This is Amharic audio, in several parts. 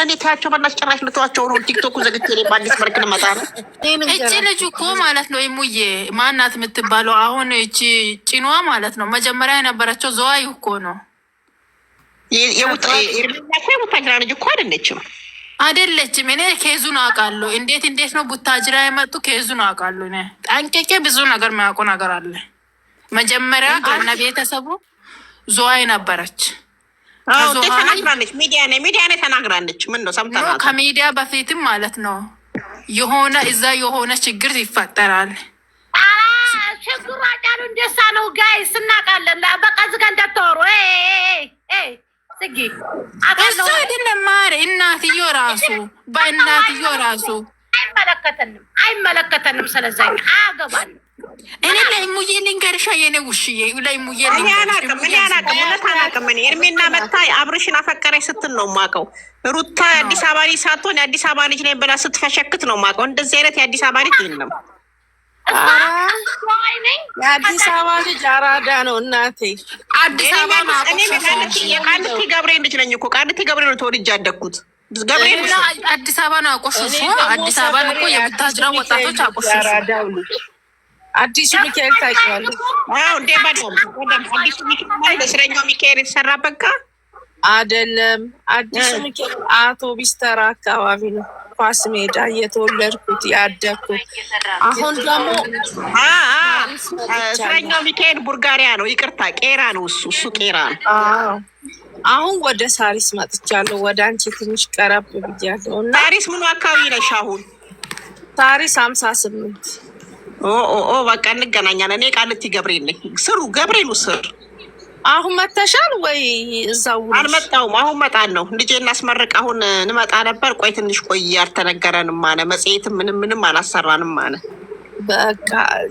እኔ ታያቸው በላሽ ጭራሽ ልተዋቸው ነው። ቲክቶክ ዘግቼ በአዲስ መልክ ልመጣ ነው። እቺ ልጅ እኮ ማለት ነው ሙዬ ማናት የምትባለው አሁን እቺ ጭኗ ማለት ነው መጀመሪያ የነበረችው ዘዋይ እኮ ነው። የቡታጅራ ልጅ እኮ አይደለችም አይደለችም። እኔ ኬዙን አውቃለሁ። እንዴት ነው ቡታጅራ የመጡ ኬዙን አውቃለሁ። እኔ ጠንቅቄ ብዙ ነገር የሚያውቁ ነገር አለ። መጀመሪያ ከነ ቤተሰቡ ዘዋይ ነበረች። ተናግራለች። ሚዲያ ላይ ተናግራለች። ምን ነው ሰምተናል። ከሚዲያ በፊትም ማለት ነው የሆነ እዛ የሆነ ችግር ይፈጠራል። ችግሩ አጫሉ እንደሳ ነው ጋይስ እናውቃለን። በቃ ዝጋ እንዳታወሩ ስጊ እሱ አይደለም ማሪ እናትዮ ራሱ በእናትዮ ራሱ አይመለከተንም። ስለዛኛ አያገባንም። እኔ ላይ ሙዬ ልንገርሻ የኔ ውሽዬ ላይ ሙዬ አላውቅም። ኤርሜና መታ አብርሽን አፈቀረች ስትል ነው የማውቀው። ሩታ የአዲስ አበባ ልጅ ሳትሆን የአዲስ አበባ ልጅ ነኝ ብላ ስትፈሸክት ነው የማውቀው። እንደዚህ አይነት የአዲስ አበባ ልጅ የለም። የአዲስ አበባ ልጅ አራዳ ነው እናቴ። አዲስ አበባ ቃልቲ ገብርኤል ልጅ ነኝ እኮ ቃልቲ ገብርኤል ተወልጄ ያደግኩት አዲስ አበባ ነው። አቆሽሹ አዲስ አበባ እኮ የቡታጅራ ወጣቶች አቆሽሹ። አዲሱ ሚካኤል ታውቂዋለሽ? እንዴ አዲሱ ሚካኤል እስረኛው ሚካኤል የተሰራበት ጋ አይደለም። አዲሱ ሚካኤል አውቶቢስ ተራ አካባቢ ነው ኳስ ሜዳ የተወለድኩት ያደግኩት። አሁን ደግሞ እስረኛው ሚካኤል ቡርጋሪያ ነው። ይቅርታ ቄራ ነው። እሱ ቄራ ነው። አሁን ወደ ሳሪስ መጥቻለሁ። ወደ አንቺ ትንሽ ቀረብ ብያለሁ። እና ሳሪስ ምኑ አካባቢ ነሽ አሁን? ሳሪስ 58 በቃ እንገናኛለን። እኔ ቃልቲ ገብርኤል ነኝ። ስሩ ገብርኤሉ ስር አሁን መተሻል ወይ? እዛው አልመጣሁም። አሁን መጣለሁ። ልጄ እናስመርቅ አሁን እንመጣ ነበር። ቆይ ትንሽ ቆይ አልተነገረንም አለ። መጽሔት ምንም አላሰራንም አለ። በቃ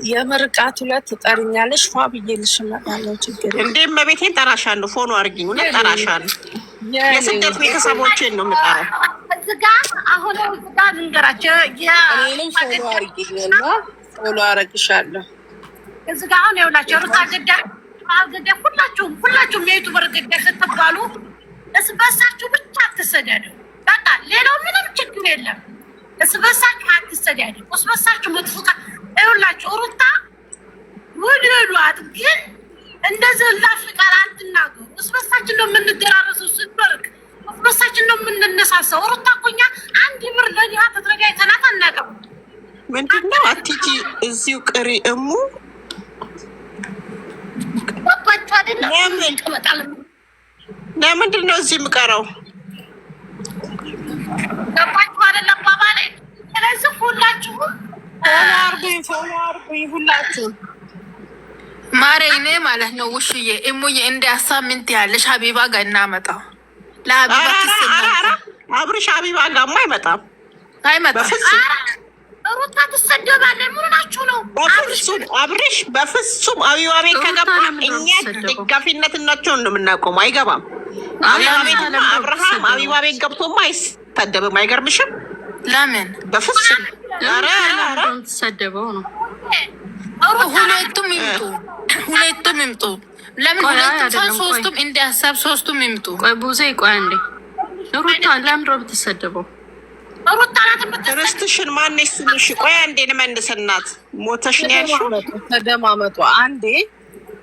የምርቃት ሁለት ትጠሪኛለሽ። ፏ ብዬልሽ እመጣለሁ። ችግር እንዴም መቤቴን ጠራሻለሁ። ፎኑ አድርጊኝ። እውነት ጠራሻለሁ። የስደት ቤተሰቦቼን ነው የምጠራው። እዚጋ አሁን እዚጋ ልንገራቸው። እኔንም ፎሎ አድርጊኝና ፎሎ አረግሻለሁ። እዚጋ አሁን የውላቸው ሩታ ገዳ ሁላችሁም የዩቱበር ገዳ ስትባሉ እስበሳችሁ ብቻ አትሰዳዱ። በቃ ሌላው ምንም ችግር የለም። እስበሳችሁ አትሰዳዱ። እስበሳችሁ መጥፎታ ይውላችሁ። ሩታ ውደዷት፣ ግን እንደዚህ ላፍቃር አትናገሩ። እስበሳችን ነው የምንደራረሰው። ስንበርቅ እስበሳችን ነው የምንነሳሰው። ሩታ እኮ እኛ አንድ ብር ለዲሃ ተዘጋጅተናት አናውቅም። ምንድነው አትጂ እዚሁ ቅሪ እሙ ለምንድን ነው እዚህ የምቀረው? ገባችሁ አይደለም? ባባሌ ስለዚህ ሁላችሁም ፎሎ አድርጉኝ ሁላችሁም። ማሬ እኔ ማለት ነው ውሽዬ እሙዬ እንደ ሀሳብ ምን ትያለሽ? ሀቢባ ጋር እናመጣው። ለሀቢባ አብርሽ ሀቢባ ጋርማ አይመጣም። ሩታ ትሰደባለች። ምን ሆናችሁ ነው? አብርሽ በፍጹም አቢባ ቤት ከገባ እኛ ደጋፊነትናቸውን ነው የምናቆሙ። አይገባም። አቢባ ቤት አብርሃም አቢባ ቤት ገብቶማ አይሰደብም። አይገርምሽም? ለምን በፍጹም ተሰደበው ነው? ሁለቱም ይምጡ። ለምን ሁለቱም ሶስቱም እንደ ሀሳብ ሶስቱም ይምጡ። ቆይ ቡዜ ቆይ አንዴ ሩታ ለምን ነው የምትሰደበው? ርስትሽን ማነሽ ስልሽ ቆይ አንዴ ልመልስናት። ሞተሽ ነው ያልሽው። ተደማመጡ አንዴ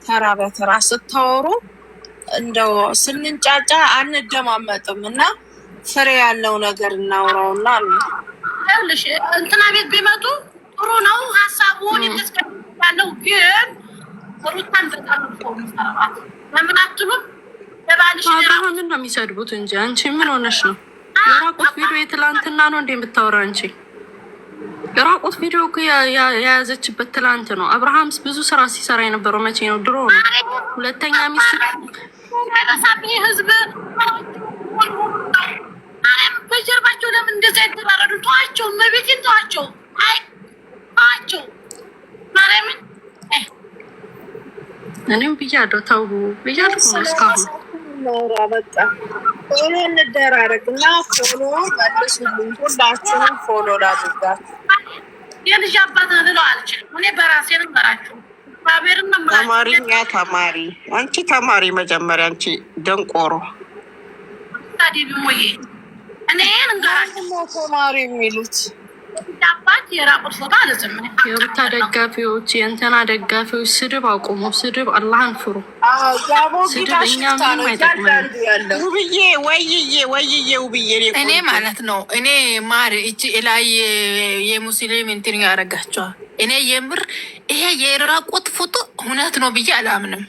ተራ በተራ ስታወሩ እንደው ስንንጫጫ አንደማመጥም እና ፍሬ ያለው ነገር እናውራውና አለሽ እንትና ቤት ቢመጡ ጥሩ ነው ሀሳቡን ያለው። ግን ሩታን በጣም ነው ሰራባት። ለምን አትሉም? ለባልሽ አብርሃምን ነው የሚሰድቡት እንጂ አንቺ ምን ሆነሽ ነው? የራቁት ቪዲዮ የትላንትና ነው እንዴ የምታወራ አንቺ? የራቁት ቪዲዮ እኮ የያዘችበት ትላንት ነው። አብርሃምስ ብዙ ስራ ሲሰራ የነበረው መቼ ነው? ድሮ ነው። ሁለተኛ ሚስት ህዝብ በጀርባቸው ለምን እንደዛ ይደራረዱ? ተዋቸው፣ መቤቴን ተዋቸው። ተዋቸው ማርያምን። እኔም ብያለሁ ተው ብያለሁ እስካሁን ኖራ በቃ ፎሎ እንደራረግ እና ፎሎ መልሱልኝ። ሁላችሁም ፎሎ ላድርጋችሁ። የልጅ አባት ልለው አልችልም። እኔ በራሴ ልንገራችሁ። ተማሪኛ ተማሪ አንቺ ተማሪ መጀመሪያ አንቺ ደንቆሮ ታዲያ ሞዬ እኔ እንገራችሁ ተማሪ የሚሉት ዳባት የራቁት ፎቶ አለዝም የሩታ ደጋፊዎች የእንትና ደጋፊዎች ስድብ አቁሙ። ስድብ አላህን ፍሩ። ስድብ እኛ ምንም አይጠቅመንም። ውብዬ ወይዬ ውብዬ እኔ ማለት ነው እኔ ማር እቺ ላይ የሙስሊም እንትን ያደርጋቸዋል። እኔ የምር ይሄ የራቁት ፎቶ እውነት ነው ብዬ አላምንም።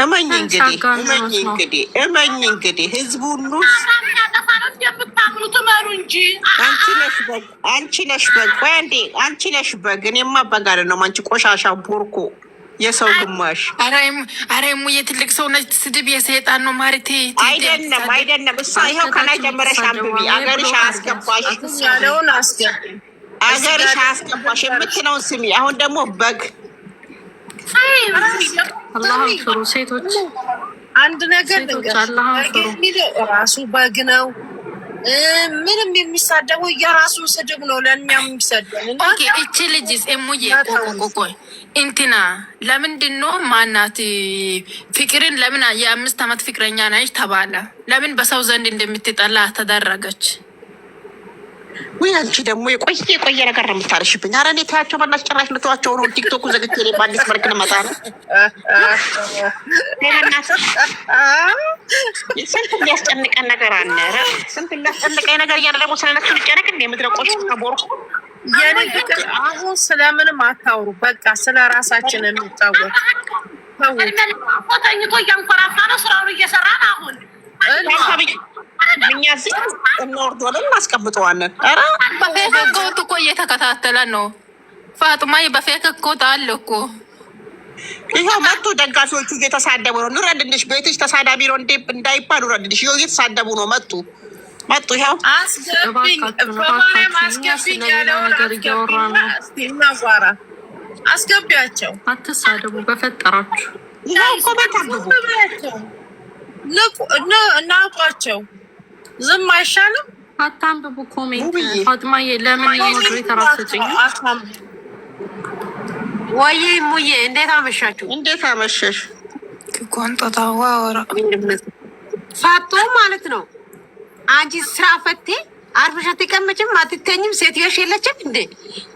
እመኝ እንግዲህ ህዝቡ ሁሉ አንቺ ነሽ በግ ወይ እንዴ? አንቺ ነሽ በግ። እኔማ በግ አይደለም። አንቺ ቆሻሻ ቦርኮ የሰው ግማሽ። አረ ሙዬ ትልቅ ሰው ነች። ስድብ የሰይጣን ነው ማሪቴ። አይደለም እሷ ይኸው ከላይ ጀመረሽ አንብቢ። አገርሽ አስገባሽ ያለውን አስገቢ። አገርሽ አስገባሽ የምትለውን ስሚ። አሁን ደግሞ በግ አላህን ፍሩ ሴቶች። አንድ ነገር ራሱ በግ ነው። ምንም የሚሳደበው የራሱ ስድብ ነው። ለእኛም የሚሰደን እቺ ልጅ ሙዬ ቆቆቆቆይ እንትና ለምንድን ነው ማናት ፍቅርን ለምን የ5 ዓመት ፍቅረኛ ነች ተባለ? ለምን በሰው ዘንድ እንደምትጠላ ተደረገች? ወይ አንቺ ደግሞ የቆየ ነገር ነው የምታርሽብኝ። ኧረ እኔ ተያቸው በእናትሽ። ጭራሽ ልተዋቸው ነው። ቲክቶኩ ዘግቼ እኔ በአዲስ መልክ ልመጣ ነው። ስንት የሚያስጨንቀን ነገር አለ። ኧረ ስንት የሚያስጨንቀኝ ነገር እያለ ደግሞ ስለነሱ ልጨነቅ እንደ ምድረቆች ቦርኩ። አሁን ስለምንም አታውሩ። በቃ ስለ ራሳችን እንጫወት። ተኝቶ እያንኮራፋ ነው ስራውን እየሰራን አሁን እኛ እዚህ እንወርዶልን እናስቀምጠዋለን። ኧረ በፌክ እኮ እኮ እየተከታተለ ነው። ፋጡማዬ በፌክ እኮ አለ እኮ ይኸው መጡ። ደጋፊዎቹ እየተሳደቡ ነው። ንረድልሽ ቤትሽ ተሳዳቢ ነው እንዴ እንዳይባል ንረድልሽ። ይኸው እየተሳደቡ ነው። መጡ። ይኸው አስገቢኝ ያለው ነገር እያወራ ነው። እናዋራ። አስገቢያቸው። አትሳደቡ በፈጠራችሁ። ይኸው ኮሜንት አንብቡ። እናውቋቸው። ዝም አይሻልም? አታንብቡ ኮሜንት። ፋጥማዬ ለምን ሞዴሬተር አትሰጪኝ? ወይ ሙዬ እንዴት አመሻችሁ? እንዴት አመሸሽ? ቋንጣታዋ ወራ ፋጦ ማለት ነው። አንቺ ስራ ፈቴ አርፈሽ አትቀመጭም? አትተኝም? ሴትዮሽ የለችም እንዴ?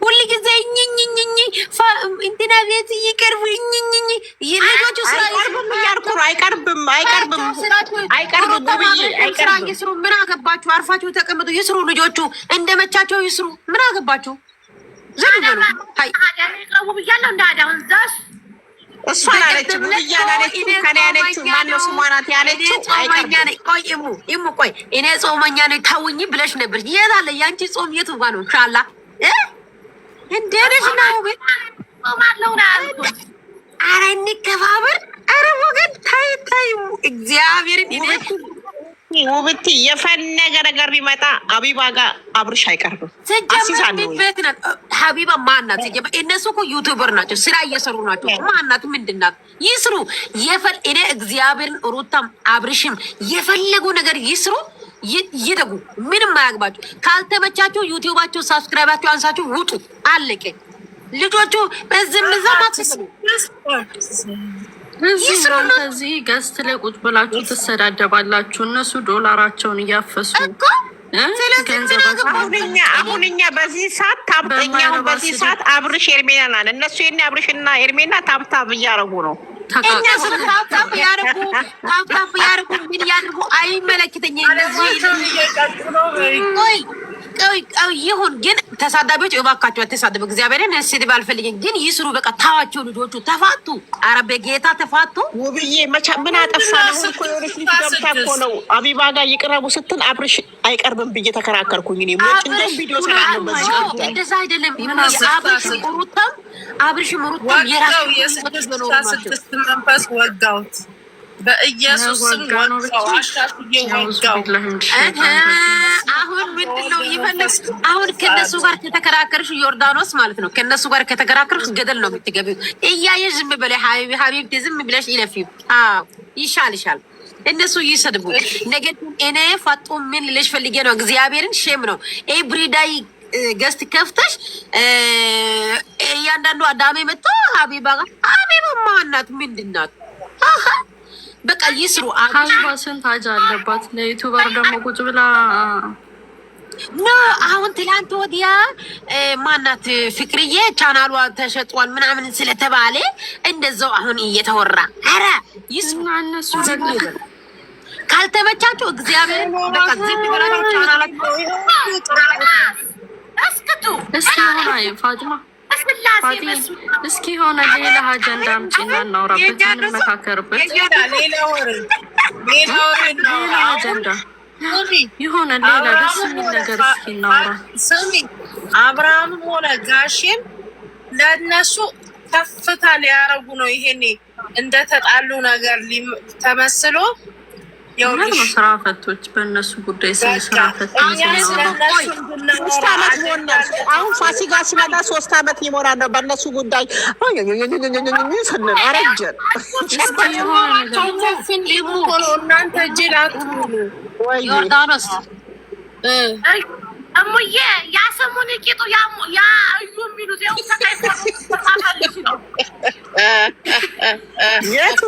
ሁሉ ጊዜ እኝኝኝኝ እንትና ቤት ይቀርቡ እኝኝኝ ልጆቹ ስራ አይቀርብም። ስራ ይስሩ። ምን አገባችሁ? አርፋችሁ ተቀምጡ። ይስሩ። ልጆቹ እንደመቻቸው ይስሩ። ምን አገባችሁ? ዝም በሉ። ብያለሁ እንዳዳሁን ዛስ እሷ አላለችም ብያላለችም። ከኔ ያለችው ማነው ስሟ ናት ያለችው። ቆይ ኢሙ ቆይ እኔ ጾመኛ ነኝ ታውኝ ብለሽ ነበር። የት አለ ያንቺ ጾም? የቱ ጋር ነው? ኢንሻአላ እንደነሽ ነው ጾማለሁ ነው ያልኩት። ኧረ እንከባበር። ኧረ ወገን ታይ እግዚአብሔር ውብቲ የፈለገ ነገር ቢመጣ ሀቢባ ጋር አብርሽ አይቀርብም። ቤት ሀቢባ ማናት? እነሱ እኮ ዩቱበር ናቸው፣ ስራ እየሰሩ ናቸው። ማናት? ምንድናት? ይስሩ። እኔ እግዚአብሔርን ሩታም አብርሽም የፈለጉ ነገር ይስሩ፣ ይደጉ። ምንም አያግባቸው። ካልተመቻቸው ዩቲዩባቸው ሳብስክራይባቸው አንሳቸው ውጡ። አለቀ። ልጆቹ በዝም ዘማት እዚህ ገዝት ላይ ቁጭ ብላችሁ ትሰዳደባላችሁ። እነሱ ዶላራቸውን እያፈሱ አሁን እኛ በዚህ ሰዓት በዚህ ሰዓት አብርሽ ኤርሜና ናን እነሱ የኔ አብርሽና ኤርሜና ታብታብ እያረጉ ነው። ታብታብ ያርጉ ምን ያድርጉ አይመለከተኝም። ይሁን ግን ተሳዳቢዎች እባካቸው አትሳደቡ። እግዚአብሔርን ስድብ አልፈልግም፣ ግን ይስሩ። በቃ ታዋቸው። ልጆቹ ተፋቱ። ኧረ በጌታ ተፋቱ። ውብዬ ምን አጠፋ ነው እኮ የሆነች ልጅ ገብታ እኮ ነው አቢባ ጋር ይቅረቡ ስትል አብርሽ አይቀርብም ብዬ ተከራከርኩኝ። እኔ ሞጭ እንደ ቪዲዮ ሰላም ነው። እንደዛ አይደለም። አብርሽም ሩታም የራሱ የስድስት መንፈስ ወጋውት በኢየሱስ ስም ወጋው። አሻሽዬ ወጋው። አሁን ምንድን ነው ይፈልግ? አሁን ከነሱ ጋር ከተከራከርሽ ዮርዳኖስ ማለት ነው። ከነሱ ጋር ከተከራከርሽ ገደል ነው የምትገቢው። እያየሽ ዝም ብለሽ ሀቢብቲ ዝም ብለሽ ይለፊው። ይሻልሻል። እነሱ ይሰድቡ። ነገር ግን እኔ ፋጡ ምን ልልሽ ፈልጌ ነው፣ እግዚአብሔርን ሼም ነው ኤብሪዳይ ገስት ከፍተሽ እያንዳንዱ አዳሜ መጥቶ ሀቢባ ጋር ሀቢባ ማናት? ምንድናት? በቃ ይስሩ። ሀቢባ ስንት አጃ አለባት ለዩቱበር ደግሞ ቁጭ ብላ ኖ አሁን ትላንት ወዲያ ማናት ፍቅርዬ ቻናሏ ተሸጧል ምናምን ስለተባለ እንደዛው አሁን እየተወራ ኧረ ይስሩ። እነሱ ደግሞ ካልተመቻቸው እግዚአብሔር በቃ ዝም ብላችሁ ቻናላችሁ እስክቱ እስኪ ሆነ ፋጥማ እስኪ ሆነ ሌላ አጀንዳ አምጪና እናውራበት፣ እንመካከርበት። ሌላ አጀንዳ የሆነ ሌላ ደስ የሚል ነገር እስኪ እናውራ። ስሚ አብርሃምም ሆነ ጋሽም ለእነሱ ከፍታ ሊያረጉ ነው። ይሄኔ እንደተጣሉ ነገር ተመስሎ ስራ ፈቶች በእነሱ ጉዳይ ስለ ስራ ፈቶች አሁን ፋሲካ ሲመጣ 3 ዓመት ሊሞላ ነው። በእነሱ ጉዳይ ስንል አረጀን። እናንተ ጅል አትሁኑ። ዮርዳኖስ እሙዬ ያ ሰሞን ቂጡ ያ እዩ የሚሉት ያው ተካይፎ ነው የቱ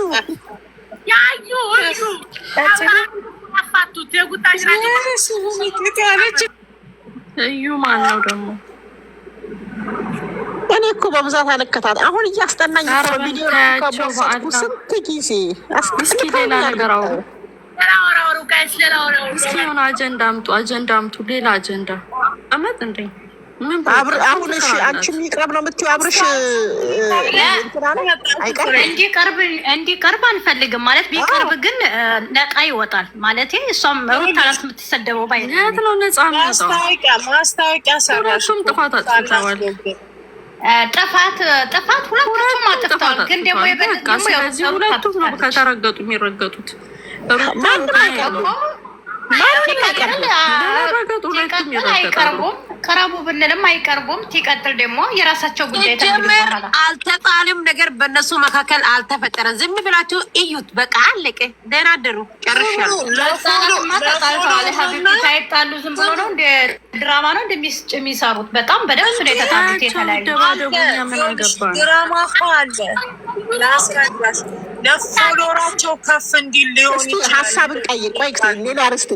ያዩ እዩ አፋቱት የጉታሽ እዩ ማን ነው ደግሞ? እኔ እኮ በብዛት አልከታተል። አሁን እያስጠናኝ ቪዲዮ ከቦሳኩ ስንት ጊዜ እስኪ ሌላ ነገር አውሩ። እስኪ የሆነ አጀንዳ አምጡ። ሌላ አጀንዳ አመት እንዴ አሁን እሺ፣ አንቺ የሚቀርብ ነው የምትይው አብርሽ እንዲቀርብ አንፈልግም ማለት ቢቀርብ ግን ነቃ ይወጣል ማለት እሷም ሩት አላት የምትሰደበው ባይ ነው። ነፃ ማስታወቂያ ሰራሹም ጥፋት አጥፍተዋል። ጥፋት ሁለቱም አጥፍተዋል። ግን ደግሞ ስለዚህ ሁለቱም ነው ከተረገጡ የሚረገጡት። አይቀርቡም፣ ቀረቡ ብንልም አይቀርቡም። ሲቀጥል ደግሞ የራሳቸው ጉዳይ አልተጣልም። ነገር በእነሱ መካከል አልተፈጠረም። ዝም ብላችሁ እዩት። በቃ አለቀ። ደህና አደሩ። ጨርሻለሁ። ሳይጣሉ ዝም ብሎ ነው እንደ ድራማ ነው እንደሚሰሩት። በጣም በደንብ ነው የተጣሉት። የተለያዩ ድራማ እኮ አለ። ላስረዳሽ፣ ለፎሎራቸው ከፍ እንዲል ሊሆን ይችላል። ሀሳብን ቀይር። ቆይ ሌላ ርስት